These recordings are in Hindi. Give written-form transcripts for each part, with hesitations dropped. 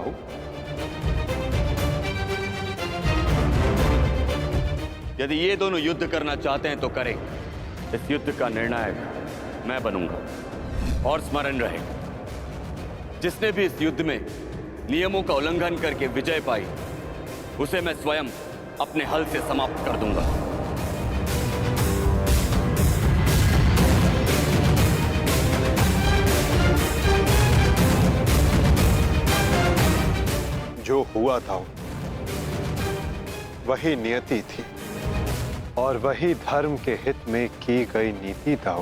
हूं। यदि ये दोनों युद्ध करना चाहते हैं तो करें। इस युद्ध का निर्णायक मैं बनूंगा। और स्मरण रहे, जिसने भी इस युद्ध में नियमों का उल्लंघन करके विजय पाई, उसे मैं स्वयं अपने हल से समाप्त कर दूंगा। जो हुआ था वही नियति थी और वही धर्म के हित में की गई नीति था।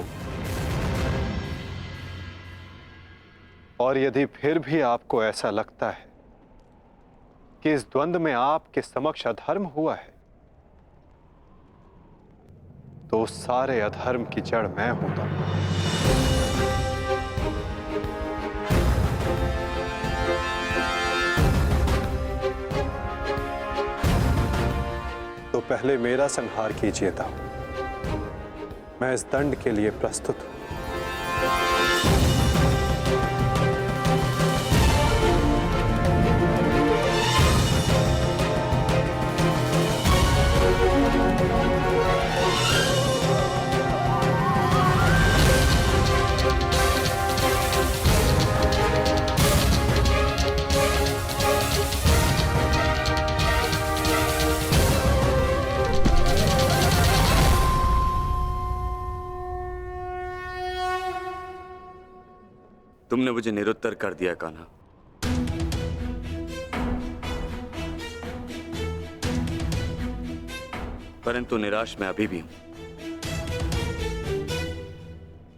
और यदि फिर भी आपको ऐसा लगता है कि इस द्वंद्व में आपके समक्ष अधर्म हुआ है, तो उस सारे अधर्म की जड़ मैं हूं। तो पहले मेरा संहार कीजिए था। मैं इस दंड के लिए प्रस्तुत हूं। तुमने मुझे निरुत्तर कर दिया कान्हा। परंतु निराश मैं अभी भी हूं।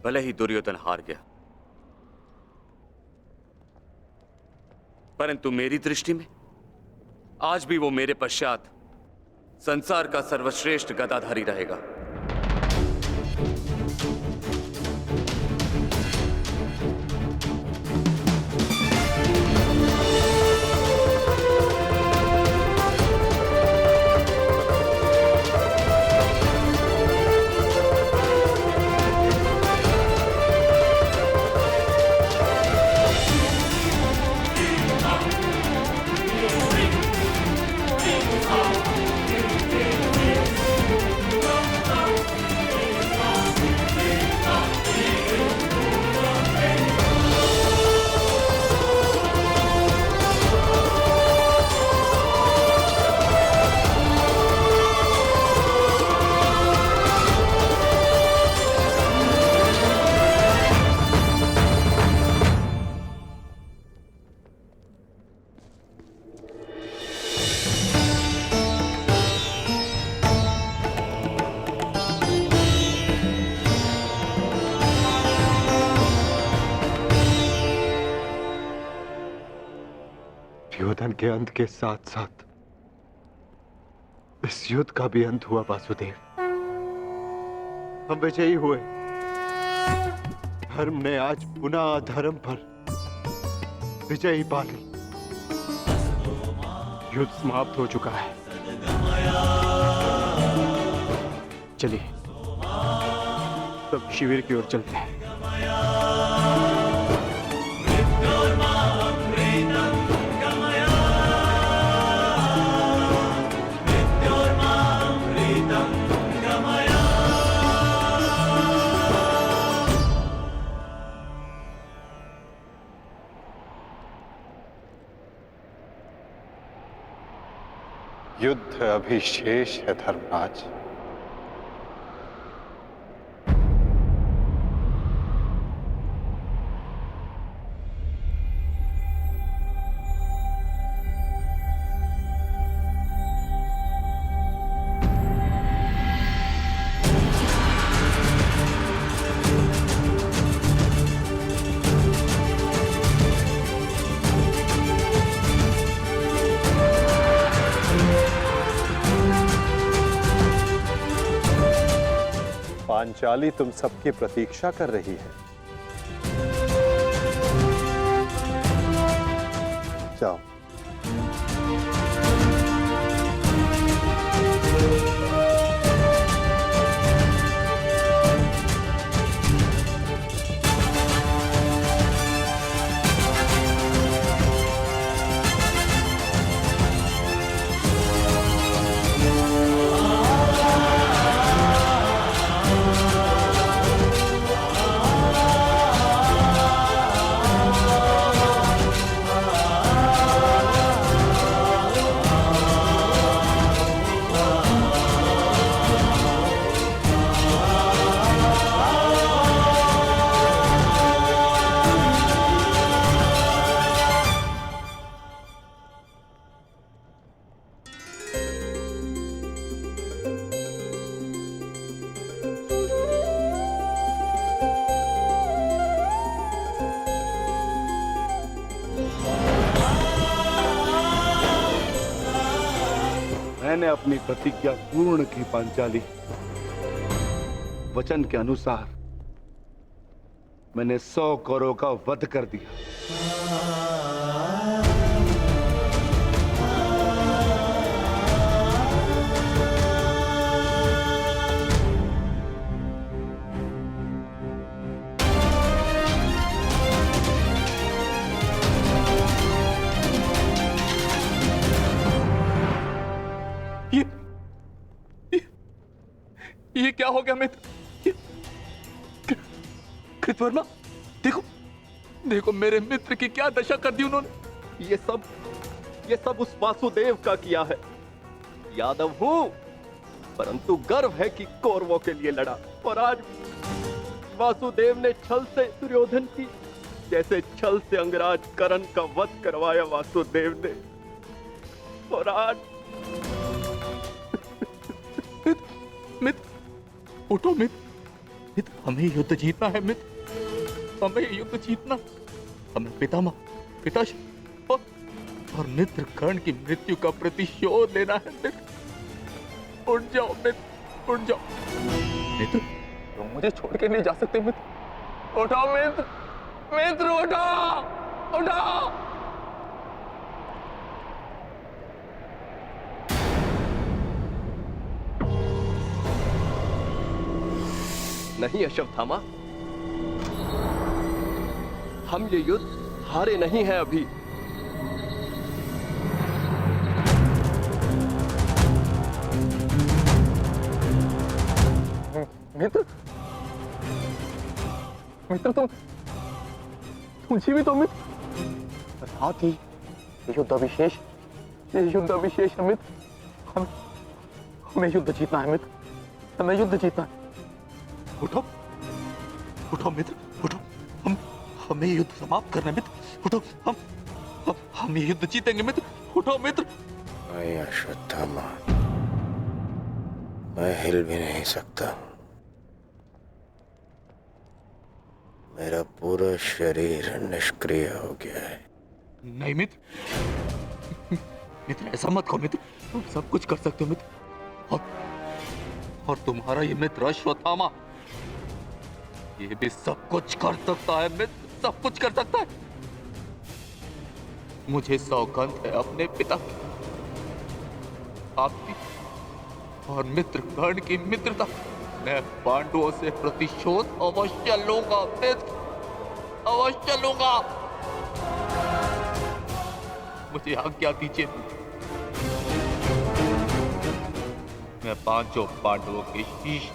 भले ही दुर्योधन हार गया, परंतु मेरी दृष्टि में आज भी वो मेरे पश्चात संसार का सर्वश्रेष्ठ गदाधारी रहेगा। दुर्योधन के अंत के साथ साथ इस युद्ध का भी अंत हुआ वासुदेव। हम विजयी हुए। धर्म ने आज पुनः अधर्म पर विजयी पा ली। युद्ध समाप्त हो चुका है। चलिए सब शिविर की ओर चलते हैं। युद्ध अभी शेष है धर्मराज। पांचाली तुम सबकी प्रतीक्षा कर रही है। जाओ। मैंने अपनी प्रतिज्ञा पूर्ण की पांचाली। वचन के अनुसार मैंने 100 कौरवों का वध कर दिया। ये क्या हो गया मित्र? कृतवर्मा, देखो देखो मेरे मित्र की क्या दशा कर दी उन्होंने। ये सब उस वासुदेव का किया है। यादव हूं, परंतु गर्व है कि कौरवों के लिए लड़ा। और आज वासुदेव ने छल से दुर्योधन की, जैसे छल से अंगराज कर्ण का वध करवाया वासुदेव ने। और आज मित्र उठो मित्र, हमें युद्ध जीतना है मित्र, हमें युद्ध जीतना, हमें पिताश्री और मित्र कर्ण की मृत्यु का प्रतिशोध लेना है मित्र। उठ जाओ मित्र, उठ जाओ मित्र, तुम मुझे छोड़ के नहीं जा सकते मित्र। उठो मित्र, मित्र उठो, उठो। नहीं अश्वत्थामा, हम ये युद्ध हारे नहीं हैं अभी। मित्र, मित्र तुम जीवित हो मित्र। साथ ही युद्ध अभिशेष है मित्र। हमें युद्ध जीतना है मित्र, हमें युद्ध जीतना है। उठो उठो मित्र, उठो, हमें युद्ध समाप्त करना है मित्र। उठो, हम ये युद्ध जीतेंगे मित्र। उठो मित्र। नहीं अश्वत्थामा, मैं हिल भी नहीं सकता। मेरा पूरा शरीर निष्क्रिय हो गया है। नहीं मित्र, मित्र ऐसा मत कहो मित्र, तुम सब कुछ कर सकते हो मित्र। और तुम्हारा ये मित्र अश्वत्थामा, ये भी सब कुछ कर सकता है मित्र, सब कुछ कर सकता है। मुझे सौगंध है अपने पिता की, आपकी और मित्र कर्ण की मित्रता। मैं पांडवों से प्रतिशोध अवश्य लूंगा मित्र, अवश्य लूंगा। मुझे आज्ञा दीजिए, मैं 5 पांडवों के शीश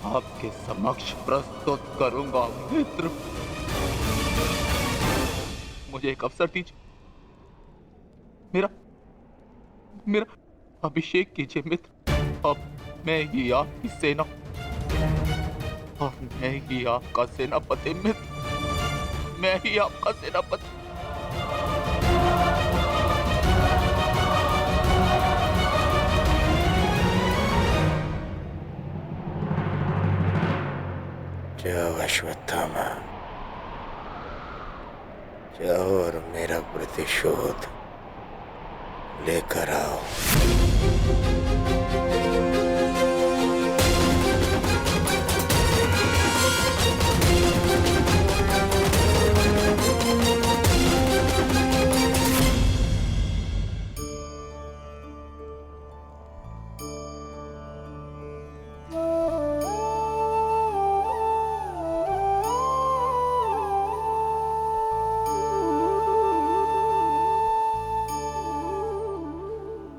आपके समक्ष प्रस्तुत करूंगा मित्र। मुझे एक अवसर दीजिए, मेरा अभिषेक कीजिए मित्र। अब मैं ही आपकी सेना और मैं ही आपका सेनापति मित्र, मैं ही आपका सेनापति। जाओ अश्वत्थामा, जाओ और मेरा प्रतिशोध लेकर आओ।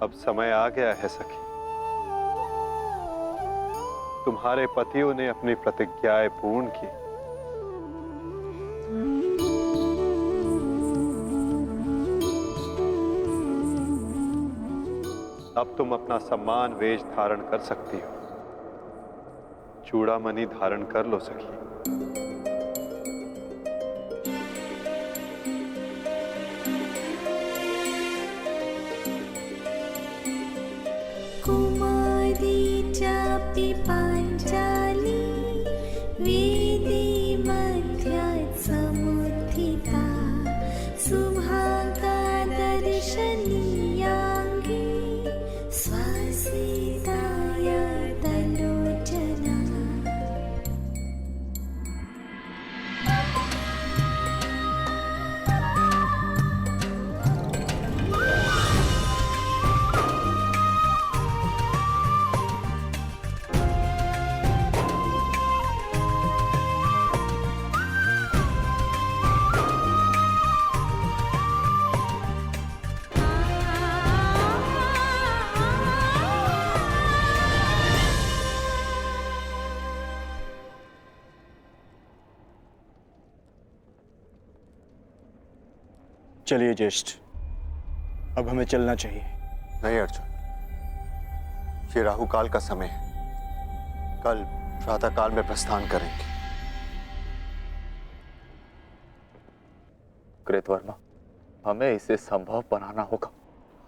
अब समय आ गया है सखी, तुम्हारे पतियों ने अपनी प्रतिज्ञाएं पूर्ण की। अब तुम अपना सम्मान वेश धारण कर सकती हो। चूड़ामणि धारण कर लो सखी। पांचाली वेदी मध्यात् समुत्थिता सुभागा दर्शनीयाङ्गी चलिए ज्येष्ठ, अब हमें चलना चाहिए। नहीं अर्जुन, ये राहुकाल का समय है। कल प्रातःकाल में प्रस्थान करेंगे। कृतवर्मा, हमें इसे संभव बनाना होगा।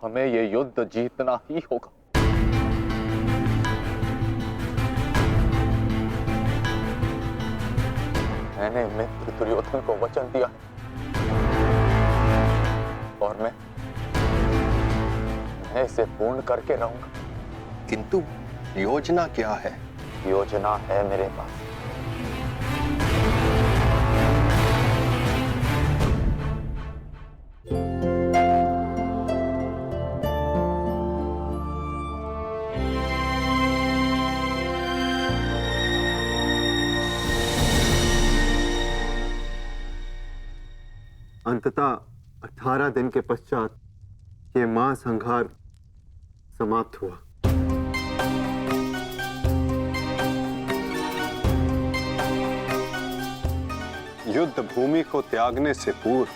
हमें ये युद्ध जीतना ही होगा। मैंने मित्र दुर्योधन को वचन दिया और मैं इसे पूर्ण करके रहूंगा। किंतु योजना क्या है? योजना है मेरे पास। अंततः 18 दिन के पश्चात ये महासंहार समाप्त हुआ। युद्ध भूमि को त्यागने से पूर्व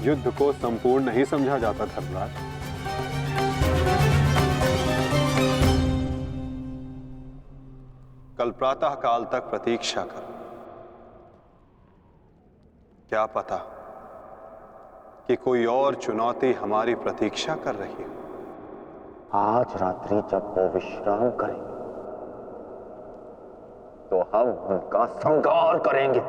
युद्ध को संपूर्ण नहीं समझा जाता धर्मराज। कल प्रातः काल तक प्रतीक्षा करो। क्या पता कि कोई और चुनौती हमारी प्रतीक्षा कर रही हो। आज रात्रि जब वो विश्राम करेंगे तो हम उनका संहार करेंगे।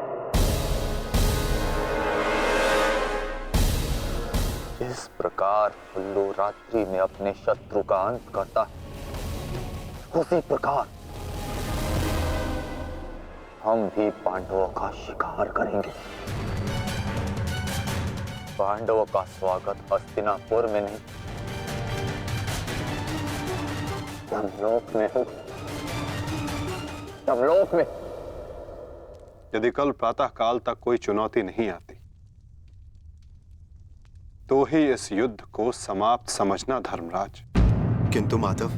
जिस प्रकार उल्लू रात्रि में अपने शत्रु का अंत करता है, उसी प्रकार हम भी पांडवों का शिकार करेंगे। पांडवों का स्वागत हस्तिनापुर में नहीं, यमलोक में होगा। यमलोक में। यदि कल प्रातः काल तक कोई चुनौती नहीं आती तो ही इस युद्ध को समाप्त समझना धर्मराज। किंतु माधव,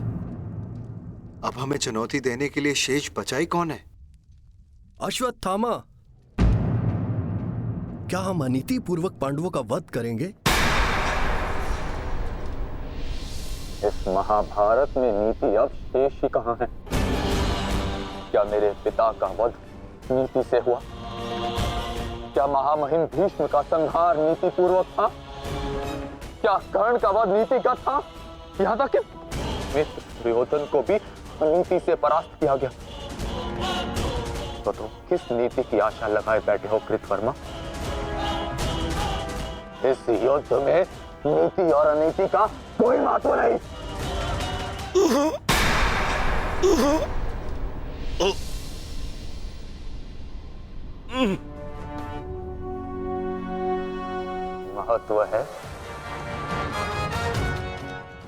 अब हमें चुनौती देने के लिए शेष बचा ही कौन है? अश्वत्थामा। क्या हम अनीति पूर्वक पांडवों का वध करेंगे? इस महाभारत में नीति अब शेष ही कहां है? क्या मेरे पिता का वध नीति से हुआ? क्या महामहिम भीष्म का संहार नीति पूर्वक था? क्या कर्ण का वध नीति का था? यहां तक कि मित्र दुर्योधन को भी अनीति से परास्त किया गया। तो तुम किस नीति की आशा लगाए बैठे हो कृतवर्मा? इस युद्ध में नीति और अनीति का कोई महत्व नहीं। महत्व है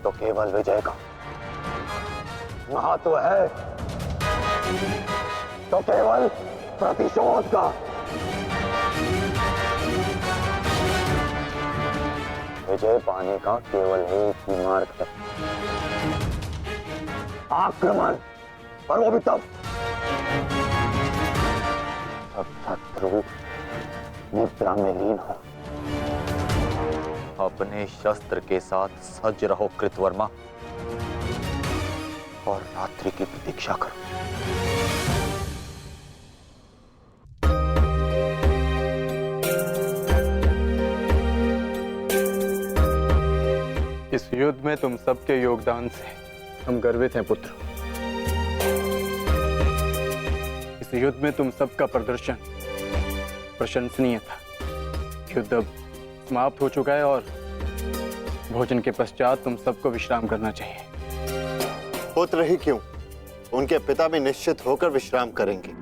तो केवल विजय का। महत्व है तो केवल प्रतिशोध का। विजय पाने का केवल एक ही मार्ग है, आक्रमण। और वो भी तब जब शत्रु निद्रा में लीन हो। अपने शस्त्र के साथ सज्ज रहो कृतवर्मा, और रात्रि की प्रतीक्षा करो। इस युद्ध में तुम सबके योगदान से हम गर्वित हैं पुत्र। इस युद्ध में तुम सबका प्रदर्शन प्रशंसनीय था। युद्ध अब समाप्त हो चुका है और भोजन के पश्चात तुम सबको विश्राम करना चाहिए। पुत्र ही क्यों, उनके पिता भी निश्चित होकर विश्राम करेंगे।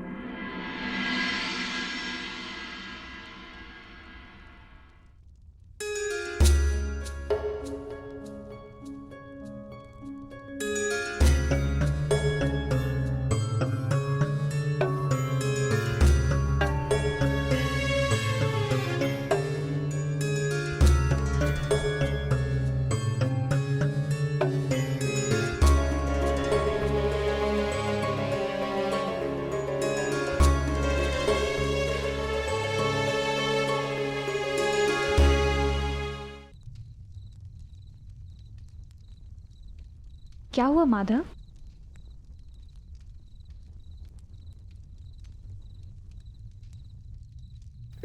क्या हुआ माधव?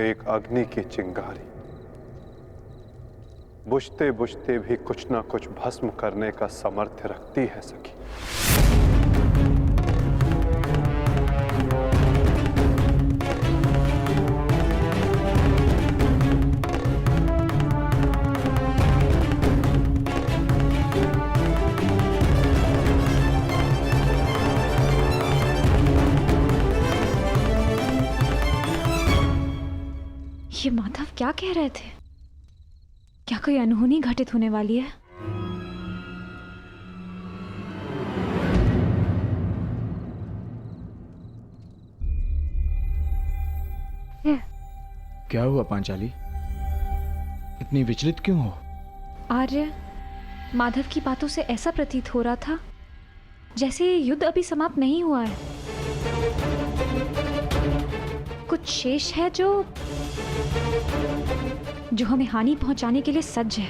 एक अग्नि की चिंगारी बुझते बुझते भी कुछ ना कुछ भस्म करने का सामर्थ्य रखती है सखी। ये माधव क्या कह रहे थे? क्या कोई अनहोनी घटित होने वाली है? क्या हुआ पांचाली? इतनी विचलित क्यों हो? आर्य, माधव की बातों से ऐसा प्रतीत हो रहा था जैसे ये युद्ध अभी समाप्त नहीं हुआ है। कुछ शेष है जो हमें हानि पहुंचाने के लिए सज्ज है।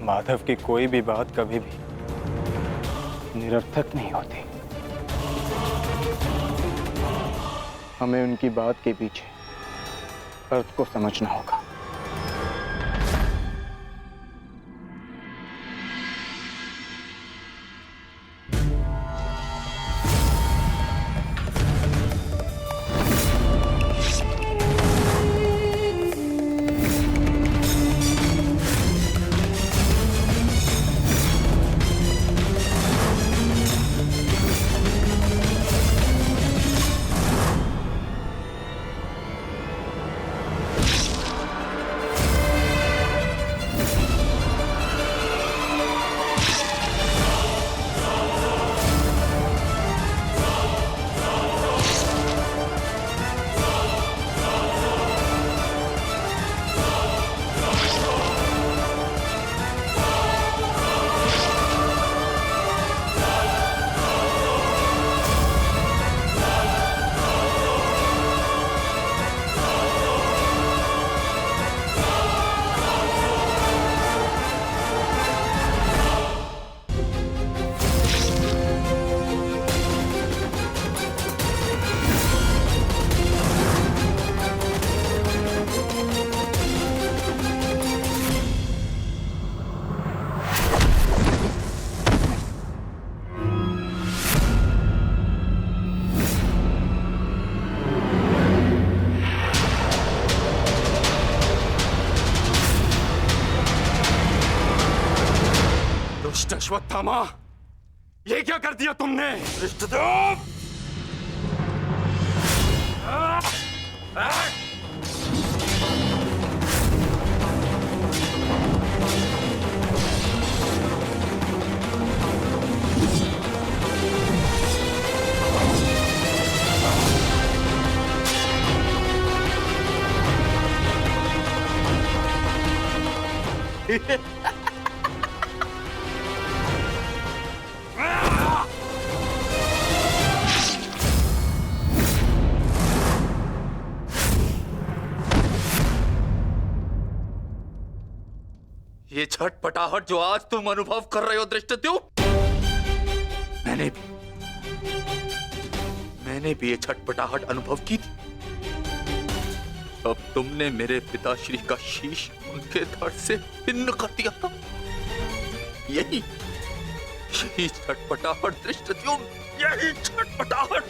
माधव की कोई भी बात कभी भी निरर्थक नहीं होती। हमें उनकी बात के पीछे अर्थ को समझना होगा। अश्वत्थामा, ये क्या कर दिया तुमने? ये छटपटाहट जो आज तुम अनुभव कर रहे हो धृष्टद्युम्न, मैंने भी ये छटपटाहट अनुभव की थी। अब तुमने मेरे पिताश्री का शीश उनके धड़ से भिन्न कर दिया था। यही छटपटाहट धृष्टद्युम्न, यही छटपटाहट।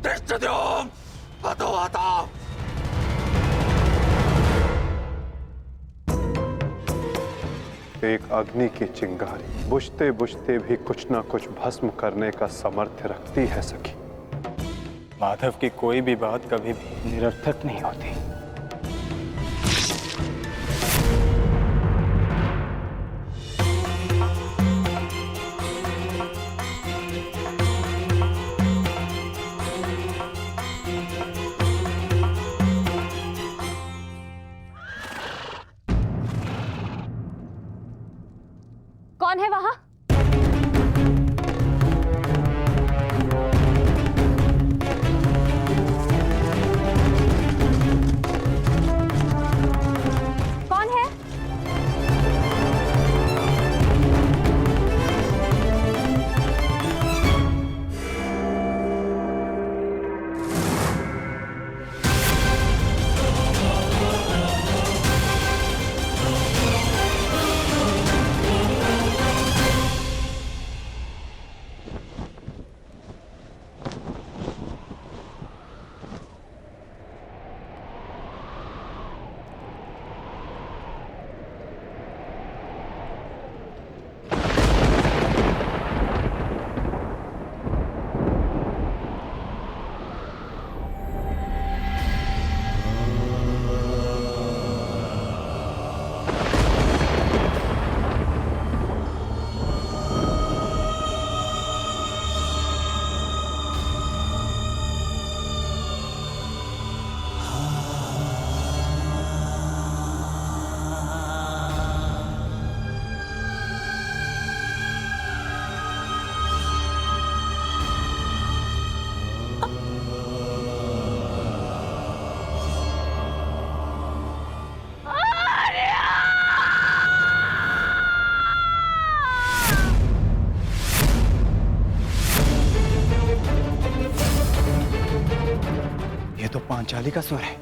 धृष्टद्युम्न, हटो हटाओ। एक अग्नि की चिंगारी बुझते बुझते भी कुछ ना कुछ भस्म करने का सामर्थ्य रखती है सखी। माधव की कोई भी बात कभी भी निरर्थक नहीं होती। कौन है वहां? पांचाली का स्वर है।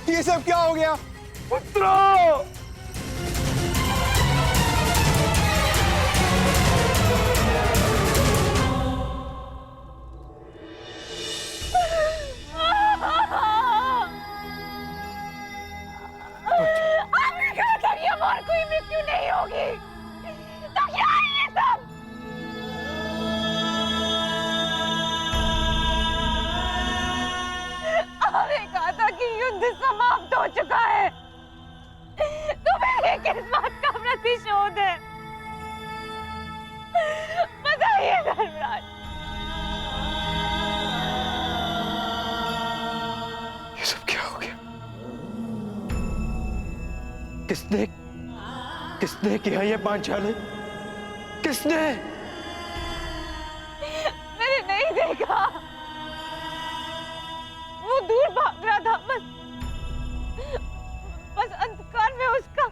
ये सब क्या हो गया? आपने कहा था कि अब और कोई मृत्यु नहीं होगी, तो क्या है ये सब? आपने कहा था कि युद्ध समाप्त हो चुका है, तो मेरे किस बात का प्रतिशोध है? बताइए धर्मराज। ये सब क्या हो गया? किसने किया ये पांचाली? किसने? मैंने नहीं देखा, वो दूर भाग रहा था, बस अंधकार में उसका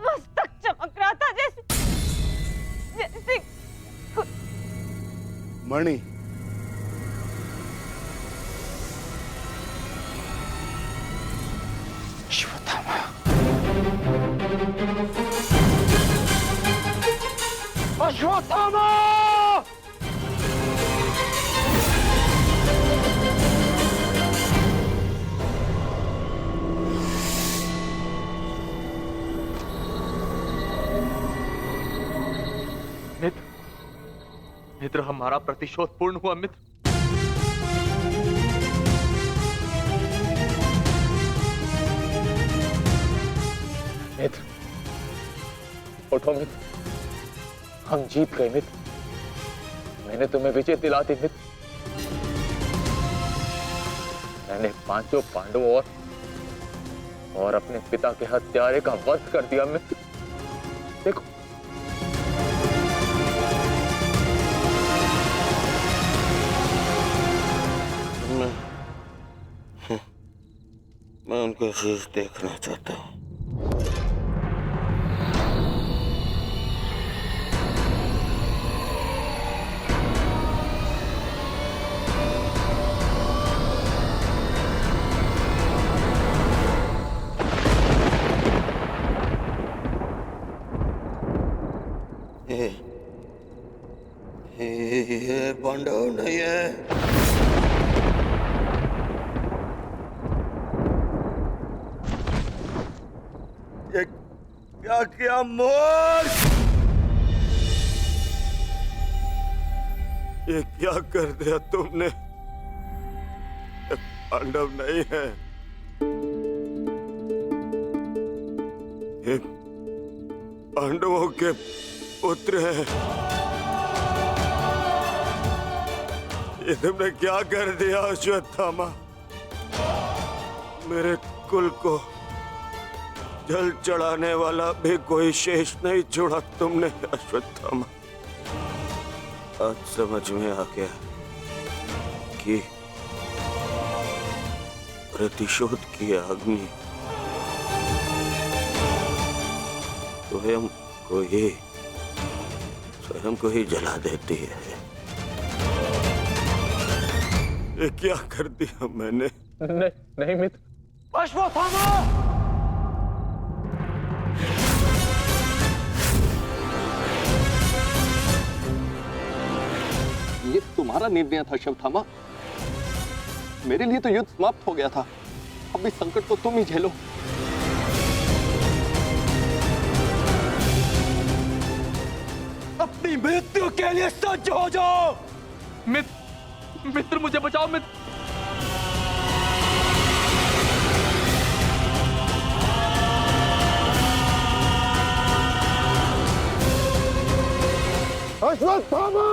मस्तक चमक रहा था, जैसे मणि, अश्वत्थामा। अश्वत्थामा! मित्र, हमारा प्रतिशोध पूर्ण हुआ मित्र। मित्र, उठो मित्र, हम जीत गए मित्र। मैंने तुम्हें विजय दिला दी मित्र। मैंने पांचों पांडवों और अपने पिता के हत्यारे का वध कर दिया मित्र। देखो, मैं उनका शीश देखना चाहता हूँ। ये पांडव नहीं है। क्या किया मूर्ख? ये क्या कर दिया तुमने? ये पांडव नहीं है, ये पांडवों के पुत्र हैं। ये तुमने क्या कर दिया अश्वत्थामा? मेरे कुल को जल चढ़ाने वाला भी कोई शेष नहीं छोड़ा तुमने अश्वत्थामा। आज समझ में आ गया कि प्रतिशोध की अग्नि स्वयं को ही जला देती है। ये क्या कर दिया मैंने? नहीं मित्र। अश्वत्थामा! ये तुम्हारा निर्णय था अश्वत्थामा। मेरे लिए तो युद्ध समाप्त हो गया था। अब इस संकट को तुम ही झेलो। अपनी मृत्यु के लिए सज्ज हो जाओ। मित्र, मुझे बचाओ मित्र। अश्वत्थामा!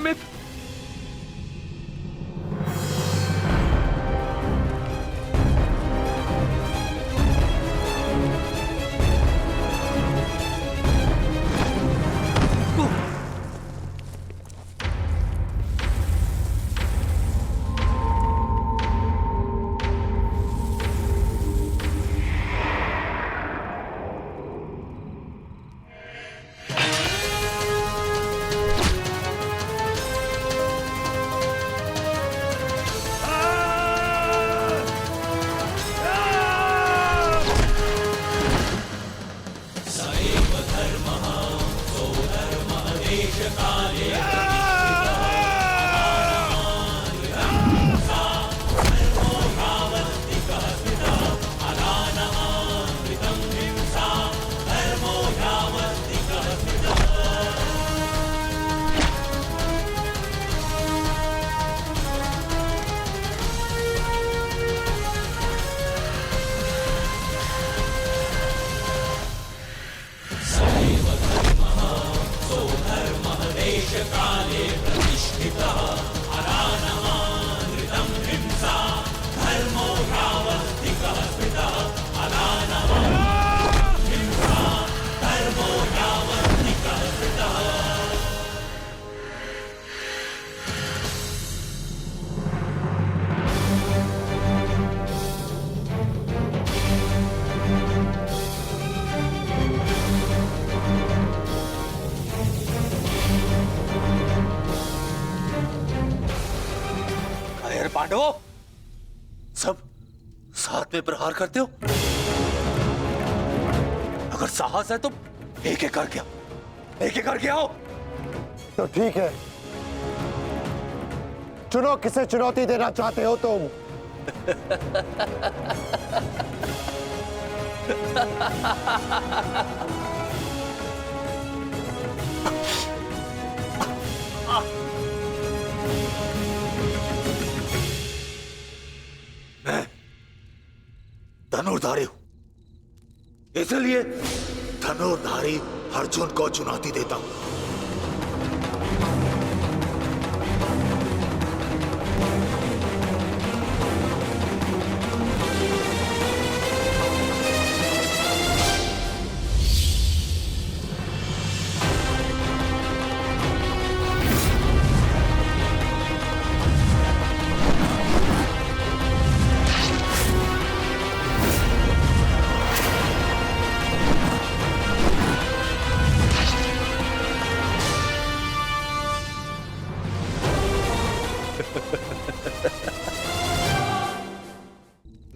मित्र, पांडवों, सब साथ में प्रहार करते हो? अगर साहस है तो एक एक करके आओ। तो ठीक है, चुनो किसे चुनौती देना चाहते हो तुम। मैं धनुर्धारी हूं, इसलिए धनुर्धारी अर्जुन को चुनौती देता हूं।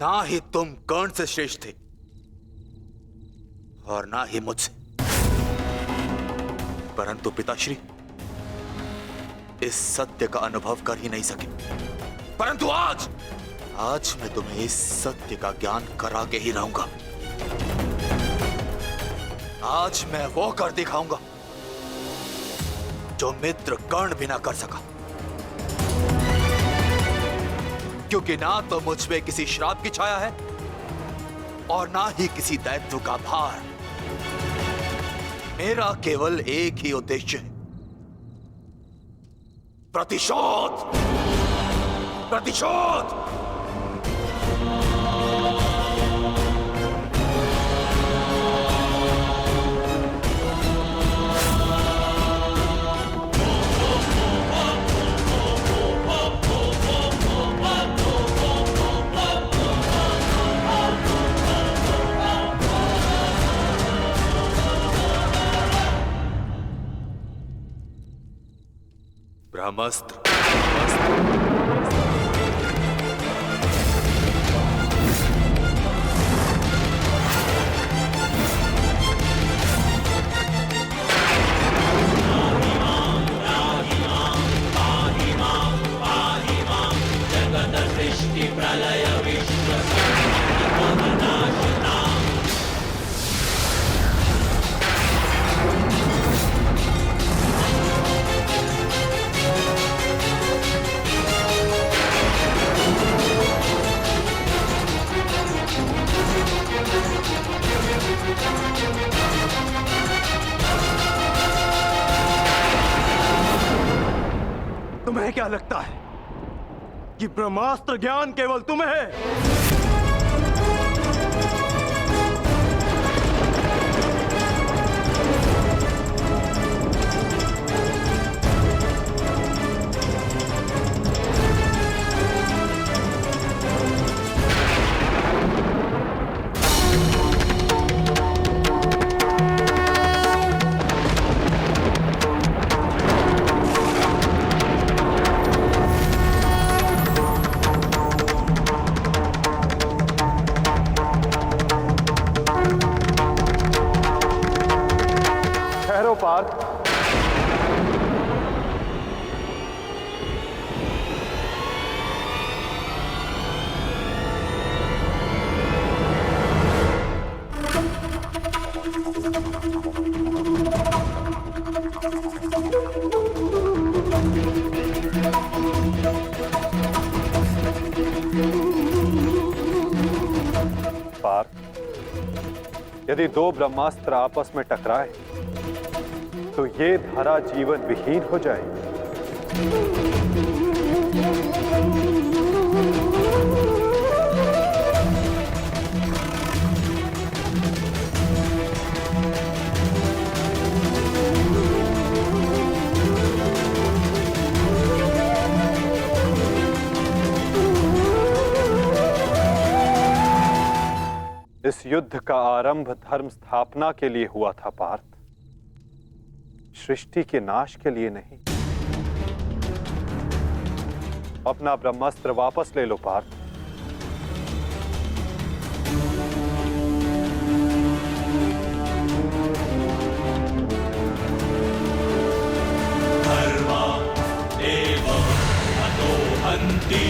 ना ही तुम कर्ण से श्रेष्ठ थे और ना ही मुझसे, परंतु पिताश्री इस सत्य का अनुभव कर ही नहीं सके। परंतु आज मैं तुम्हें इस सत्य का ज्ञान करा के ही रहूंगा। आज मैं वो कर दिखाऊंगा जो मित्र कर्ण भी ना कर सका, क्योंकि ना तो मुझ पे किसी श्राप की छाया है और ना ही किसी दैत्य का भार। मेरा केवल एक ही उद्देश्य है, प्रतिशोध। प्रतिशोध। ब्रह्मास्त्र। तुम्हें क्या लगता है कि ब्रह्मास्त्र ज्ञान केवल तुम्हें है? ठहरो पार्थ। पार्थ, यदि दो ब्रह्मास्त्र आपस में टकराए तो ये धारा जीवन विहीन हो जाएगी। इस युद्ध का आरंभ धर्म स्थापना के लिए हुआ था पार्थ, सृष्टि के नाश के लिए नहीं। अपना ब्रह्मास्त्र वापस ले लो पार्थ। धर्मा एव अतो हन्ति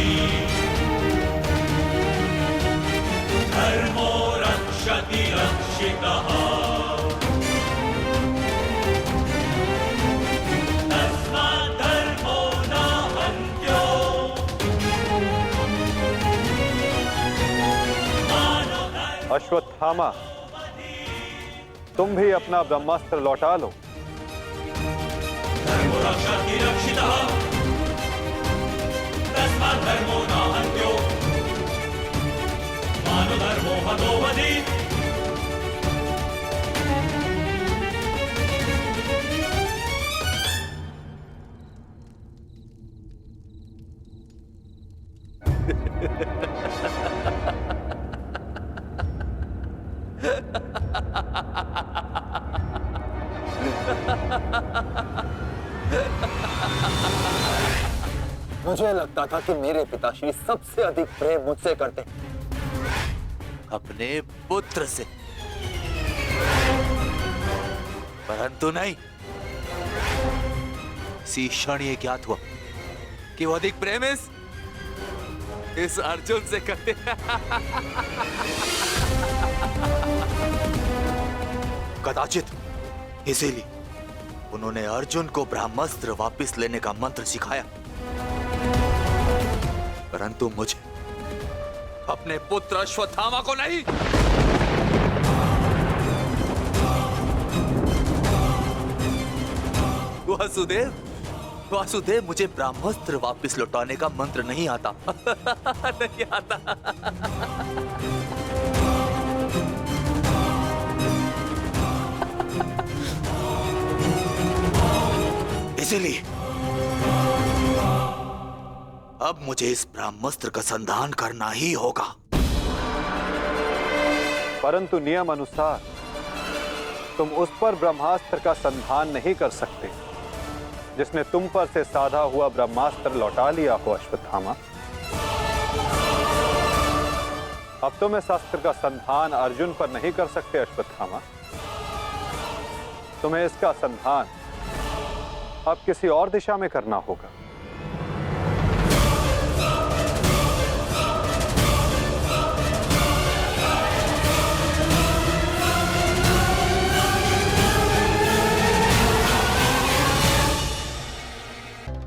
धर्मो रक्षति रक्षितः अश्वत्थामा, तुम भी अपना ब्रह्मास्त्र लौटा लो। धर्मो रक्षति रक्षितः तस्मात् धर्मो न हन्त्यो मानो धर्मो हतो वधि। मुझे लगता था कि मेरे पिताश्री सबसे अधिक प्रेम मुझसे करते, अपने पुत्र से, परंतु नहीं। इसी क्षण ये ज्ञात हुआ कि वो अधिक प्रेम इस अर्जुन से करते। कदाचित इसीलिए उन्होंने अर्जुन को ब्रह्मास्त्र वापस लेने का मंत्र सिखाया, परंतु मुझे, अपने पुत्र अश्वत्थामा को नहीं। वासुदेव, मुझे ब्रह्मास्त्र वापस लौटाने का मंत्र नहीं आता। नहीं आता। इसीलिए अब मुझे इस ब्रह्मास्त्र का संधान करना ही होगा। परंतु नियम अनुसार तुम उस पर ब्रह्मास्त्र का संधान नहीं कर सकते जिसने तुम पर से साधा हुआ ब्रह्मास्त्र लौटा लिया हो अश्वत्थामा। अब तुम इस अस्त्र का संधान अर्जुन पर नहीं कर सकते अश्वत्थामा। तुम्हें इसका संधान अब किसी और दिशा में करना होगा।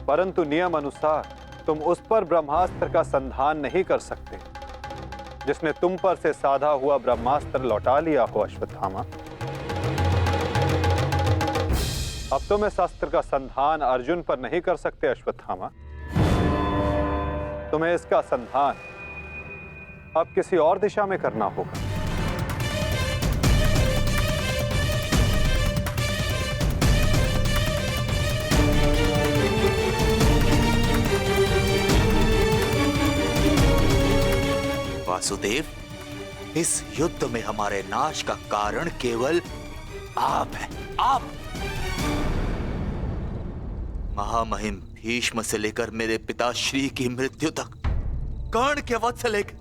परंतु नियम अनुसार तुम उस पर ब्रह्मास्त्र का संधान नहीं कर सकते जिसने तुम पर से साधा हुआ ब्रह्मास्त्र लौटा लिया हो अश्वत्थामा। अब तुम इस अस्त्र का संधान अर्जुन पर नहीं कर सकते अश्वत्थामा। तुम्हें इसका संधान अब किसी और दिशा में करना होगा। वासुदेव, इस युद्ध में हमारे नाश का कारण केवल आप हैं, आप। महामहिम भीष्म से लेकर मेरे पिताश्री की मृत्यु तक, कर्ण के वध से लेकर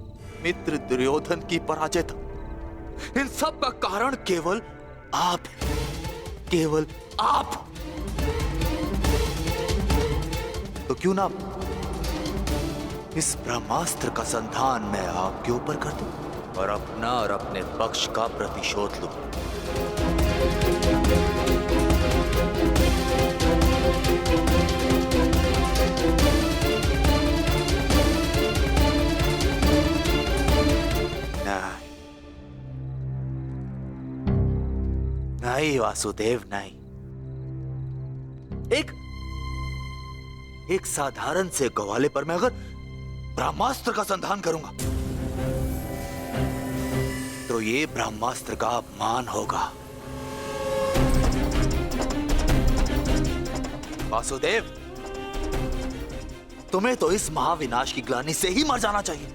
मित्र दुर्योधन की पराजय तक, इन सब का कारण केवल आप हैं, केवल आप। तो क्यों ना इस ब्रह्मास्त्र का संधान मैं आपके ऊपर कर दूं और अपना और अपने पक्ष का प्रतिशोध लूं। नहीं वासुदेव, नहीं। एक साधारण से ग्वाले पर मैं अगर ब्रह्मास्त्र का संधान करूंगा तो ये ब्रह्मास्त्र का अपमान होगा। वासुदेव, तुम्हें तो इस महाविनाश की ग्लानि से ही मर जाना चाहिए।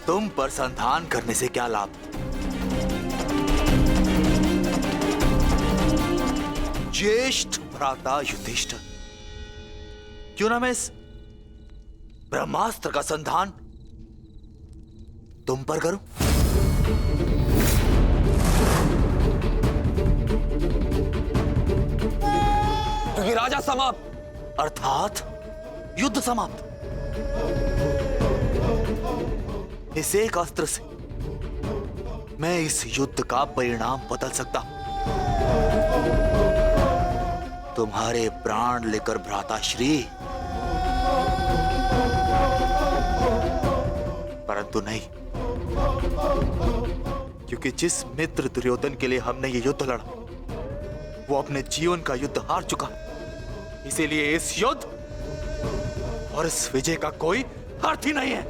तुम पर संधान करने से क्या लाभ? ज्येष्ठ भ्राता युधिष्ठिर, क्यों ना मैं इस ब्रह्मास्त्र का संधान तुम पर करूं? क्योंकि राजा समाप्त, अर्थात युद्ध समाप्त। इस एक अस्त्र से मैं इस युद्ध का परिणाम बदल सकता हूं। तुम्हारे प्राण लेकर भ्राताश्री, परंतु नहीं, क्योंकि जिस मित्र दुर्योधन के लिए हमने ये युद्ध लड़ा वो अपने जीवन का युद्ध हार चुका। इसीलिए इस युद्ध और इस विजय का कोई अर्थ ही नहीं है।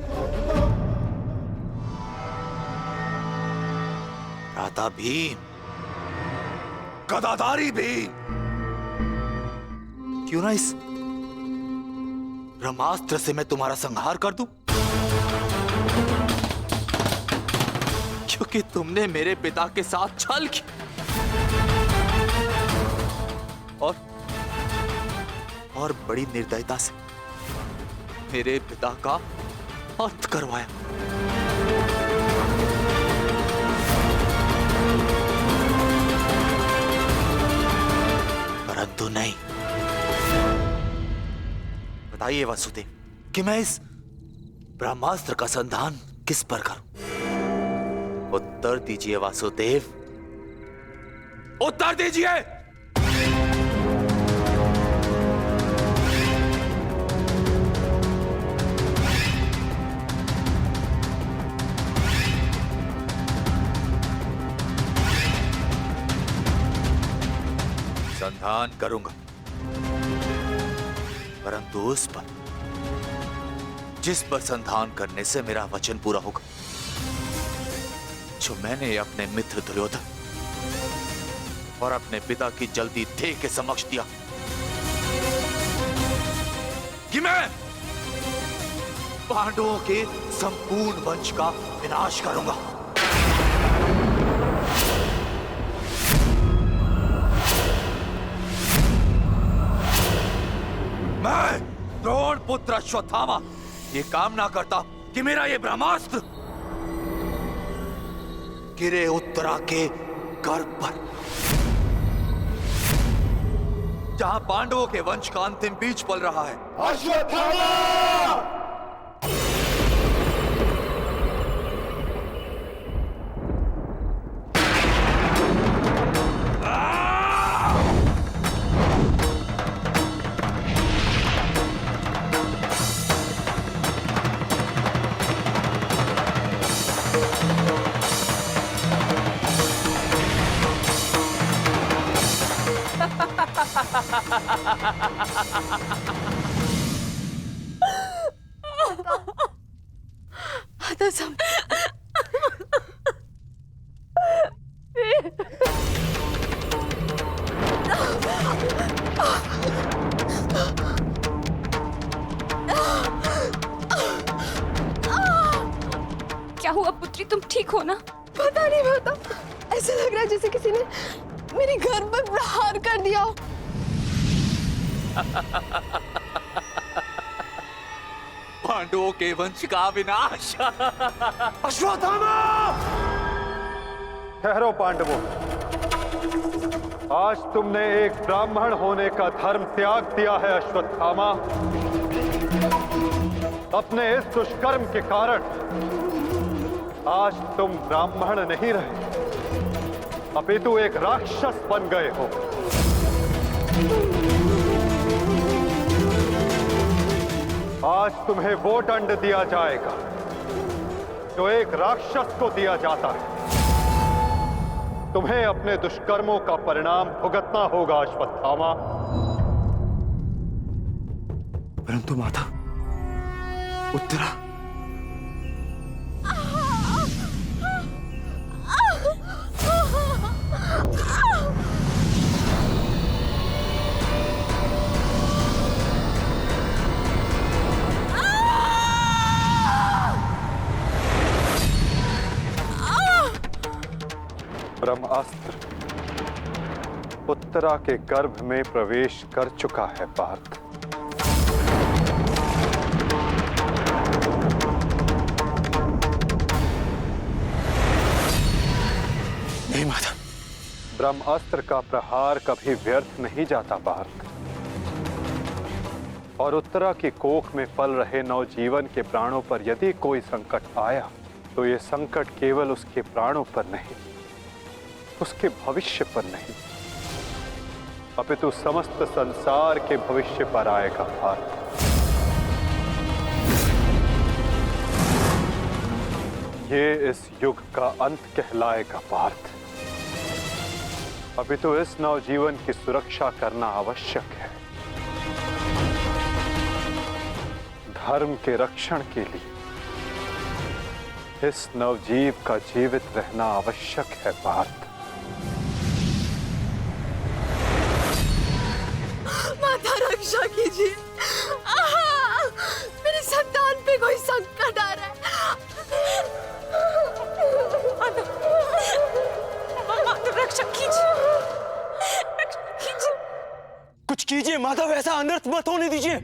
भ्राता भीम, गदाधारी भीम, क्यों ना इस ब्रह्मास्त्र से मैं तुम्हारा संहार कर दूं? क्योंकि तुमने मेरे पिता के साथ छल किया और बड़ी निर्दयता से मेरे पिता का अंत करवाया। परंतु नहीं। बताइए वासुदेव कि मैं इस ब्रह्मास्त्र का संधान किस पर करूं? उत्तर दीजिए वासुदेव, उत्तर दीजिए। संधान करूंगा, परंतु उस पर जिस पर संधान करने से मेरा वचन पूरा होगा, जो मैंने अपने मित्र दुर्योधन और अपने पिता की जल्दी देह के समक्ष दिया कि मैं पांडवों के संपूर्ण वंश का विनाश करूंगा। मैं द्रोण पुत्र अश्वत्थामा ये कामना करता कि मेरा ये ब्रह्मास्त्र गिरे उत्तरा के गर्भ पर, जहां पांडवों के वंश का अंतिम बीज पल रहा है। अश्वत्थामा! क्या हुआ पुत्री, तुम ठीक हो ना? पता नहीं माता, ऐसा लग रहा है जैसे किसी ने मेरे घर पर प्रहार कर दिया हो। पांडवों के वंश का विनाश। अश्वत्थामा! ठहरो पांडवों, आज तुमने एक ब्राह्मण होने का धर्म त्याग दिया है अश्वत्थामा। अपने इस दुष्कर्म के कारण आज तुम ब्राह्मण नहीं रहे, अपितु एक राक्षस बन गए हो। आज तुम्हें वो दंड दिया जाएगा जो एक राक्षस को दिया जाता है। तुम्हें अपने दुष्कर्मों का परिणाम भुगतना होगा अश्वत्थामा। परंतु माता, उत्तरा ब्रह्मास्त्र उत्तरा के गर्भ में प्रवेश कर चुका है पार्थ। नहीं माता, ब्रह्मास्त्र का प्रहार कभी व्यर्थ नहीं जाता पार्थ। और उत्तरा की कोख में पल रहे नवजीवन के प्राणों पर यदि कोई संकट आया तो ये संकट केवल उसके प्राणों पर नहीं, उसके भविष्य पर नहीं, अपितु समस्त संसार के भविष्य पर आएगा पार्थ। ये इस युग का अंत कहलाएगा पार्थ। अपितु इस नवजीवन की सुरक्षा करना आवश्यक है। धर्म के रक्षण के लिए इस नवजीव का जीवित रहना आवश्यक है पार्थ। माता रक्षा कीजिए, मेरी संतान पे कोई संकट आ रहा है। माता रक्षा कीजिए, रक्षा कीजिए। कुछ कीजिए माधव, ऐसा अनर्थ मत होने दीजिए।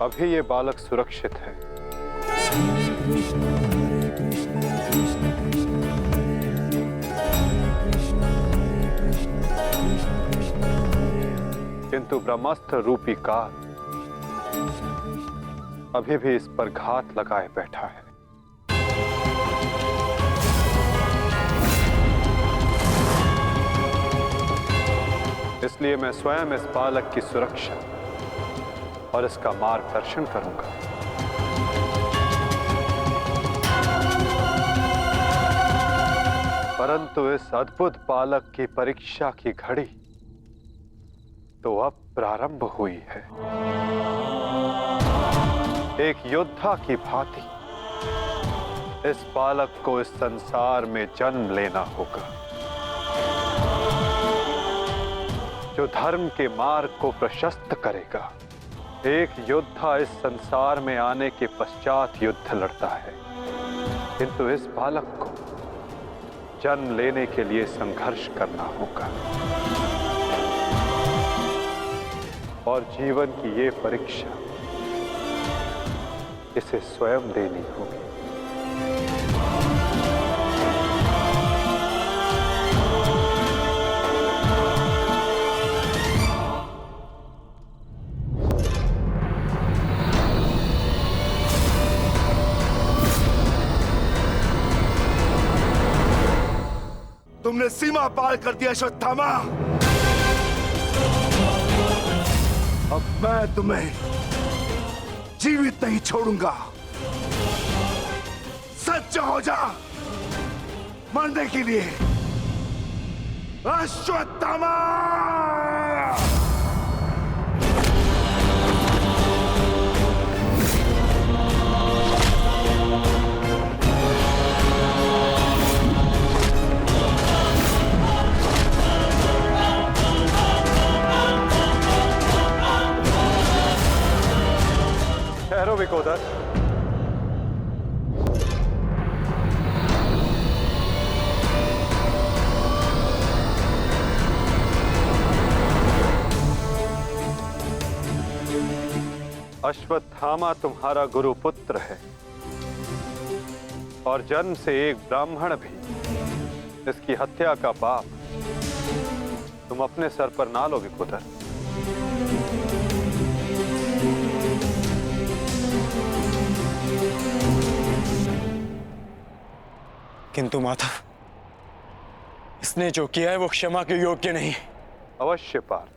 अभी ये बालक सुरक्षित है। किंतु ब्रह्मास्त्र रूपी काल अभी भी इस पर घात लगाए बैठा है। इसलिए मैं स्वयं इस बालक की सुरक्षा और इसका मार्गदर्शन करूंगा। परंतु इस अद्भुत बालक की परीक्षा की घड़ी तो अब प्रारंभ हुई है। एक योद्धा की भांति इस बालक को इस संसार में जन्म लेना होगा, जो धर्म के मार्ग को प्रशस्त करेगा। एक योद्धा इस संसार में आने के पश्चात युद्ध लड़ता है, किंतु इस बालक को जन्म लेने के लिए संघर्ष करना होगा और जीवन की ये परीक्षा इसे स्वयं देनी होगी। तुमने सीमा पार कर दिया अश्वत्थामा। अब मैं तुम्हें जीवित नहीं छोड़ूंगा। सच्चा हो जा मरने के लिए अश्वत्थामा। ठहरो विकोदर। अश्वत्थामा तुम्हारा गुरुपुत्र है और जन्म से एक ब्राह्मण भी। इसकी हत्या का पाप तुम अपने सर पर ना लो विकोदर। किंतु माधव, इसने जो किया है वो क्षमा के योग्य नहीं। अवश्य पार्थ,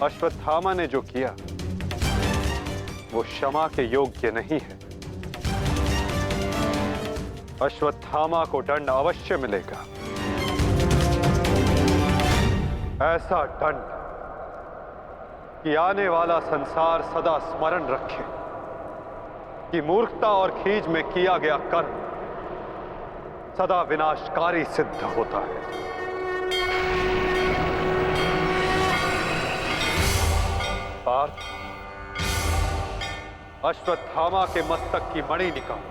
अश्वत्थामा ने जो किया वो क्षमा के योग्य नहीं है। अश्वत्थामा को दंड अवश्य मिलेगा, ऐसा दंड कि आने वाला संसार सदा स्मरण रखे कि मूर्खता और खीज में किया गया कर्म सदा विनाशकारी सिद्ध होता है। पार्थ, अश्वत्थामा के मस्तक की मणि निकाल।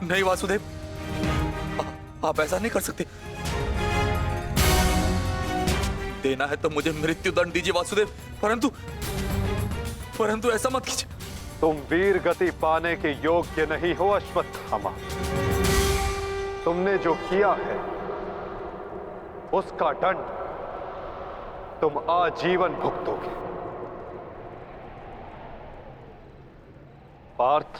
नहीं वासुदेव, आप ऐसा नहीं कर सकते। देना है तो मुझे मृत्यु दंड दीजिए वासुदेव, परंतु ऐसा मत कीजिए। तुम वीर गति पाने के योग्य नहीं हो अश्वत्थामा। तुमने जो किया है उसका दंड तुम आजीवन भुगतोगे। पार्थ,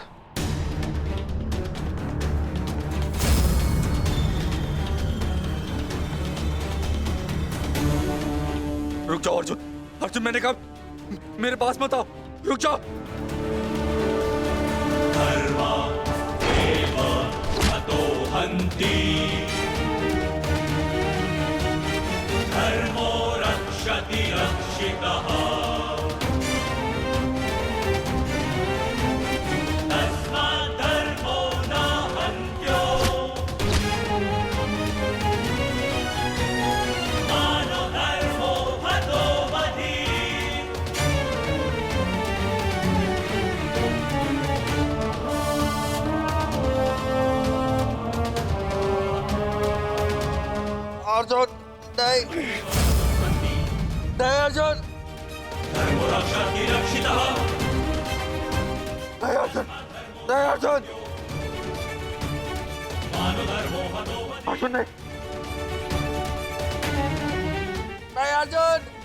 रुक जाओ अर्जुन। अर्जुन, मैंने कहा मेरे पास मत आओ, रुक जाओ। धर्मा एव हतो हन्ति, धर्मो रक्षति रक्षितः। तस्मात् धर्मो न हन्त्यो, मानो धर्मो हतो वधि। अर्जुन नहीं नहीं अर्जुन धर्मरक्षति रक्षितः नहीं अर्जुन नहीं अर्जुन मानधर्मो हतो अर्जुन नहीं नहीं अर्जुन